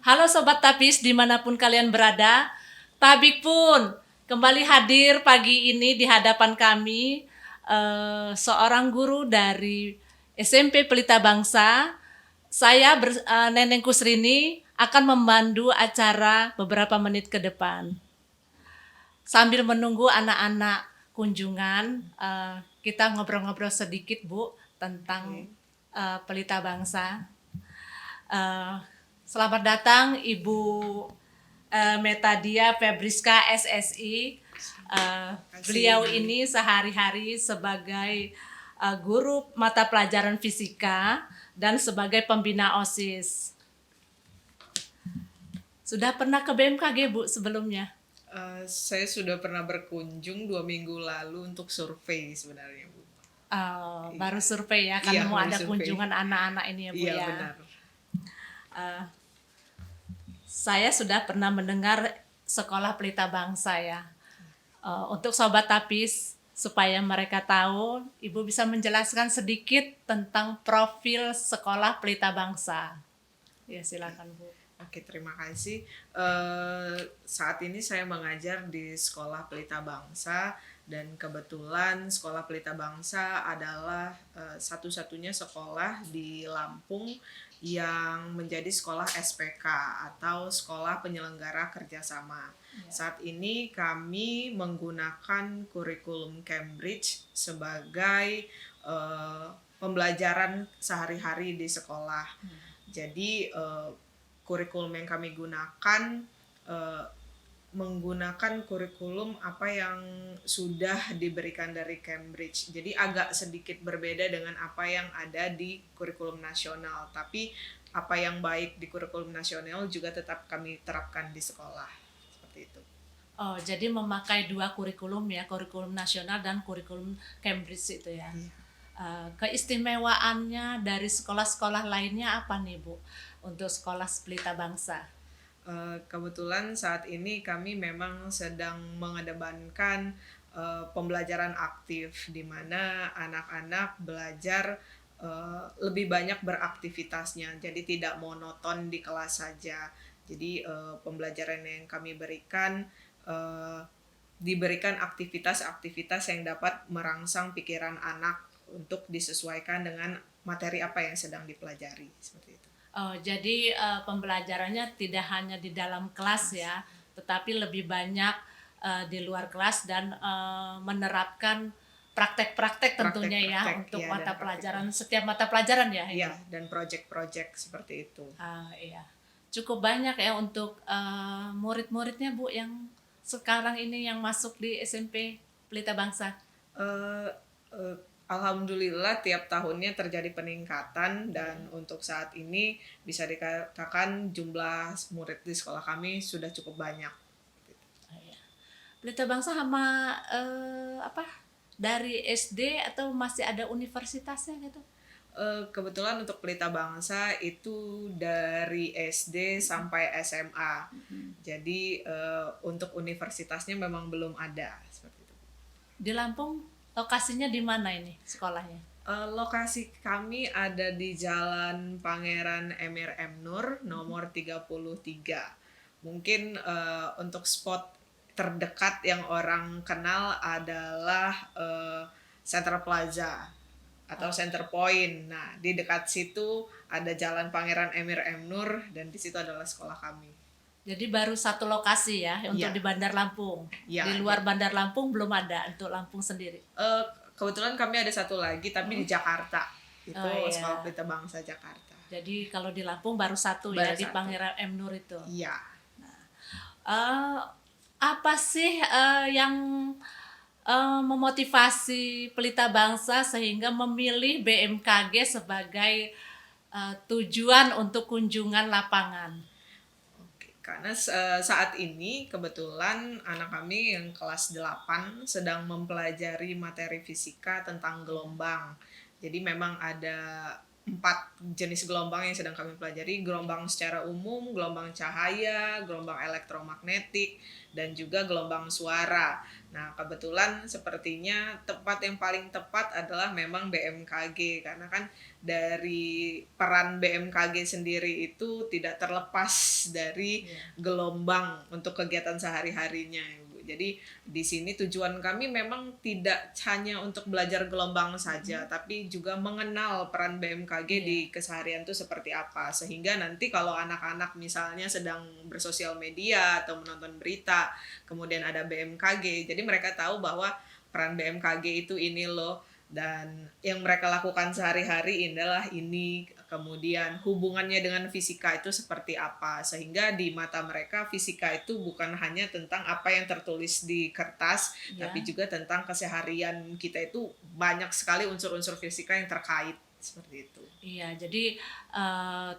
Halo Sobat Tapis dimanapun kalian berada, Tabik pun kembali hadir pagi ini di hadapan kami seorang guru dari SMP Pelita Bangsa. Saya Neneng Kusrini akan memandu acara beberapa menit ke depan. Sambil menunggu anak-anak kunjungan, kita ngobrol-ngobrol sedikit Bu tentang Pelita Bangsa. Selamat datang Ibu Metadia Febriska SSI. Beliau ini sehari-hari sebagai guru mata pelajaran fisika dan sebagai pembina OSIS. Sudah pernah ke BMKG Bu sebelumnya? Saya sudah pernah berkunjung 2 minggu lalu untuk survei sebenarnya Bu. Baru survei ya, karena mau ada survei. kunjungan anak-anak ini ya Bu Iya, ya. benar. Saya sudah pernah mendengar sekolah Pelita Bangsa ya. Untuk Sobat Tapis, supaya mereka tahu, Ibu bisa menjelaskan sedikit tentang profil sekolah Pelita Bangsa. Ya silakan Bu. Oke, terima kasih. Saat ini saya mengajar di Sekolah Pelita Bangsa dan kebetulan Sekolah Pelita Bangsa adalah satu-satunya sekolah di Lampung yang menjadi sekolah SPK atau Sekolah Penyelenggara Kerjasama. Saat ini kami menggunakan kurikulum Cambridge sebagai pembelajaran sehari-hari di sekolah. Jadi kurikulum yang kami gunakan menggunakan kurikulum apa yang sudah diberikan dari Cambridge. Jadi agak sedikit berbeda dengan apa yang ada di kurikulum nasional. Tapi apa yang baik di kurikulum nasional juga tetap kami terapkan di sekolah. Seperti itu. Oh, jadi memakai dua kurikulum ya, kurikulum nasional dan kurikulum Cambridge itu ya. Keistimewaannya dari sekolah-sekolah lainnya apa nih Bu untuk sekolah Pelita Bangsa? Kebetulan saat ini kami memang sedang mengedepankan pembelajaran aktif di mana anak-anak belajar lebih banyak beraktivitasnya, jadi tidak monoton di kelas saja. Jadi pembelajaran yang kami berikan diberikan aktivitas-aktivitas yang dapat merangsang pikiran anak untuk disesuaikan dengan materi apa yang sedang dipelajari, seperti itu. Oh, jadi pembelajarannya tidak hanya di dalam kelas ya, tetapi lebih banyak di luar kelas dan menerapkan praktek-praktek tentunya ya untuk ya, mata dan pelajaran, setiap mata pelajaran ya. Iya, dan project-project seperti itu. Iya, cukup banyak ya untuk murid-muridnya Bu yang sekarang ini yang masuk di SMP Pelita Bangsa. Uh, uh, Alhamdulillah tiap tahunnya terjadi peningkatan dan untuk saat ini bisa dikatakan jumlah murid di sekolah kami sudah cukup banyak. Pelita Bangsa sama dari SD atau masih ada universitasnya gitu? Kebetulan untuk Pelita Bangsa itu dari SD sampai SMA. Jadi untuk universitasnya memang belum ada seperti itu. Di Lampung lokasinya di mana ini sekolahnya? Lokasi kami ada di Jalan Pangeran Emir M. Nur nomor 33. Mungkin untuk spot terdekat yang orang kenal adalah Center Plaza atau Center Point. Nah, di dekat situ ada Jalan Pangeran Emir M. Nur dan di situ adalah sekolah kami. Jadi baru satu lokasi ya untuk di Bandar Lampung. Di luar Bandar Lampung belum ada untuk Lampung sendiri. Kebetulan kami ada satu lagi tapi di Jakarta. Itu Sekolah Pelita Bangsa Jakarta. Jadi kalau di Lampung baru satu ya di Pangeran M. Nur itu. Iya. Apa sih yang memotivasi Pelita Bangsa sehingga memilih BMKG sebagai tujuan untuk kunjungan lapangan? Karena saat ini kebetulan anak kami yang kelas 8 sedang mempelajari materi fisika tentang gelombang. Jadi memang ada 4 jenis gelombang yang sedang kami pelajari, gelombang secara umum, gelombang cahaya, gelombang elektromagnetik, dan juga gelombang suara. Nah, kebetulan sepertinya tempat yang paling tepat adalah memang BMKG, karena kan dari peran BMKG sendiri itu tidak terlepas dari gelombang untuk kegiatan sehari-harinya, Ibu. Jadi di sini tujuan kami memang tidak hanya untuk belajar gelombang saja, tapi juga mengenal peran BMKG di keseharian itu seperti apa. Sehingga nanti kalau anak-anak misalnya sedang bersosial media atau menonton berita, kemudian ada BMKG, jadi mereka tahu bahwa peran BMKG itu ini loh, dan yang mereka lakukan sehari-hari adalah ini, kemudian hubungannya dengan fisika itu seperti apa, sehingga di mata mereka fisika itu bukan hanya tentang apa yang tertulis di kertas, tapi juga tentang keseharian kita itu banyak sekali unsur-unsur fisika yang terkait seperti itu. Iya, jadi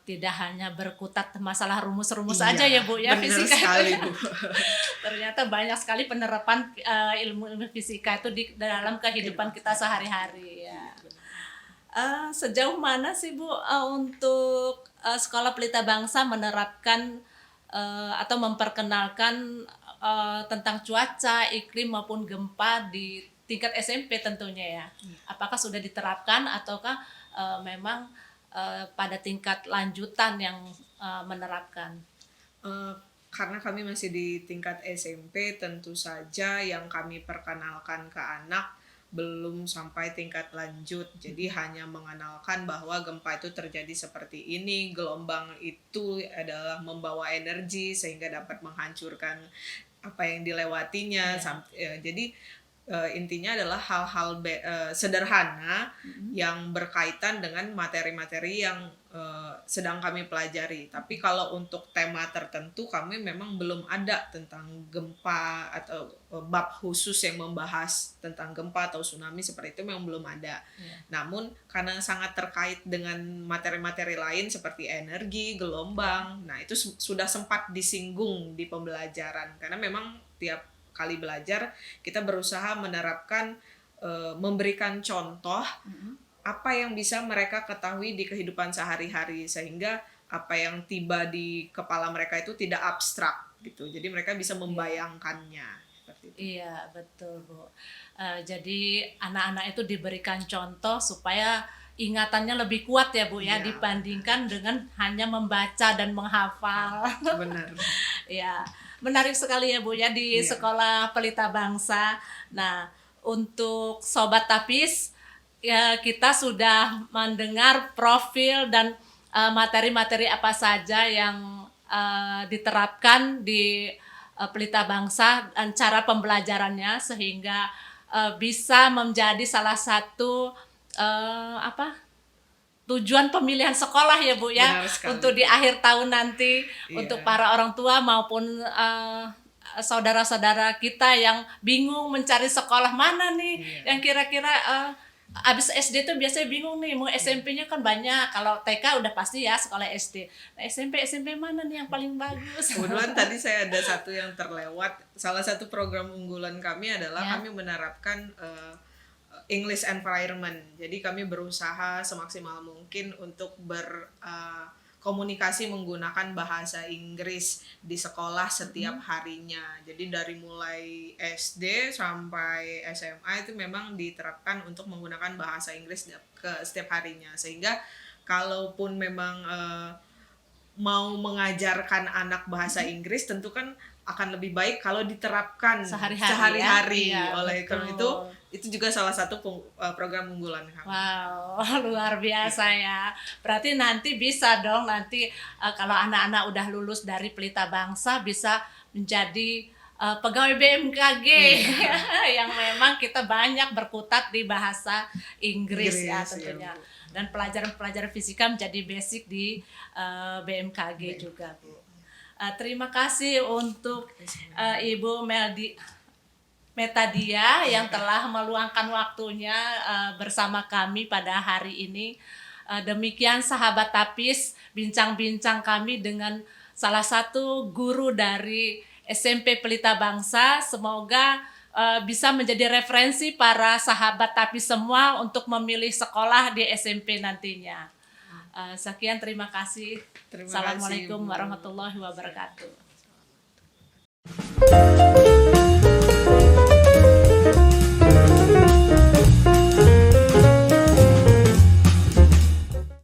tidak hanya berkutat masalah rumus-rumus aja ya Bu ya, benar fisika sekali, itu. Bu. Ternyata banyak sekali penerapan ilmu fisika itu di dalam kehidupan kita sehari-hari ya. Sejauh mana sih Bu untuk Sekolah Pelita Bangsa menerapkan atau memperkenalkan tentang cuaca, iklim maupun gempa di tingkat SMP tentunya ya? Apakah sudah diterapkan ataukah memang pada tingkat lanjutan yang menerapkan? Karena kami masih di tingkat SMP, tentu saja yang kami perkenalkan ke anak belum sampai tingkat lanjut. Jadi hanya mengenalkan bahwa gempa itu terjadi seperti ini, gelombang itu adalah membawa energi sehingga dapat menghancurkan apa yang dilewatinya. Jadi intinya adalah hal-hal sederhana yang berkaitan dengan materi-materi yang sedang kami pelajari. Tapi kalau untuk tema tertentu kami memang belum ada tentang gempa atau bab khusus yang membahas tentang gempa atau tsunami seperti itu, memang belum ada. Namun karena sangat terkait dengan materi-materi lain seperti energi, gelombang, nah itu sudah sempat disinggung di pembelajaran, karena memang tiap kali belajar kita berusaha menerapkan, memberikan contoh apa yang bisa mereka ketahui di kehidupan sehari-hari, sehingga apa yang tiba di kepala mereka itu tidak abstrak gitu, jadi mereka bisa membayangkannya seperti itu. Iya betul Bu. Jadi anak-anak itu diberikan contoh supaya ingatannya lebih kuat ya Bu ya, dibandingkan dengan hanya membaca dan menghafal. Benar. Ya, menarik sekali ya Bu ya di Sekolah Pelita Bangsa. Nah, untuk Sobat Tapis, ya kita sudah mendengar profil dan materi-materi apa saja yang diterapkan di Pelita Bangsa dan cara pembelajarannya, sehingga bisa menjadi salah satu tujuan pemilihan sekolah ya Bu ya, untuk di akhir tahun nanti, untuk para orang tua maupun saudara-saudara kita yang bingung mencari sekolah mana nih yang kira-kira abis SD tuh biasanya bingung nih, mau SMP-nya kan banyak, kalau TK udah pasti ya sekolah SD. Nah, SMP mana nih yang paling bagus? Kebetulan tadi saya ada satu yang terlewat. Salah satu program unggulan kami adalah kami menerapkan English environment. Jadi kami berusaha semaksimal mungkin untuk berkomunikasi menggunakan bahasa Inggris di sekolah setiap harinya. Jadi dari mulai SD sampai SMA itu memang diterapkan untuk menggunakan bahasa Inggris ke setiap harinya. Sehingga kalaupun memang mau mengajarkan anak bahasa Inggris, tentu kan akan lebih baik kalau diterapkan sehari-hari. Oleh karena itu juga salah satu program unggulan kami. Wow, luar biasa ya. Berarti nanti bisa dong kalau anak-anak udah lulus dari Pelita Bangsa bisa menjadi pegawai BMKG yang memang kita banyak berkutat di bahasa Inggris ya tentunya. Dan pelajaran-pelajaran fisika menjadi basic di BMKG juga, Bu. Terima kasih untuk Ibu Metadia yang telah meluangkan waktunya bersama kami pada hari ini. Demikian sahabat Tapis, bincang-bincang kami dengan salah satu guru dari SMP Pelita Bangsa. Semoga bisa menjadi referensi para sahabat Tapis semua untuk memilih sekolah di SMP nantinya. Sekian, terima kasih. Terima kasih, Assalamualaikum Bu. warahmatullahi wabarakatuh.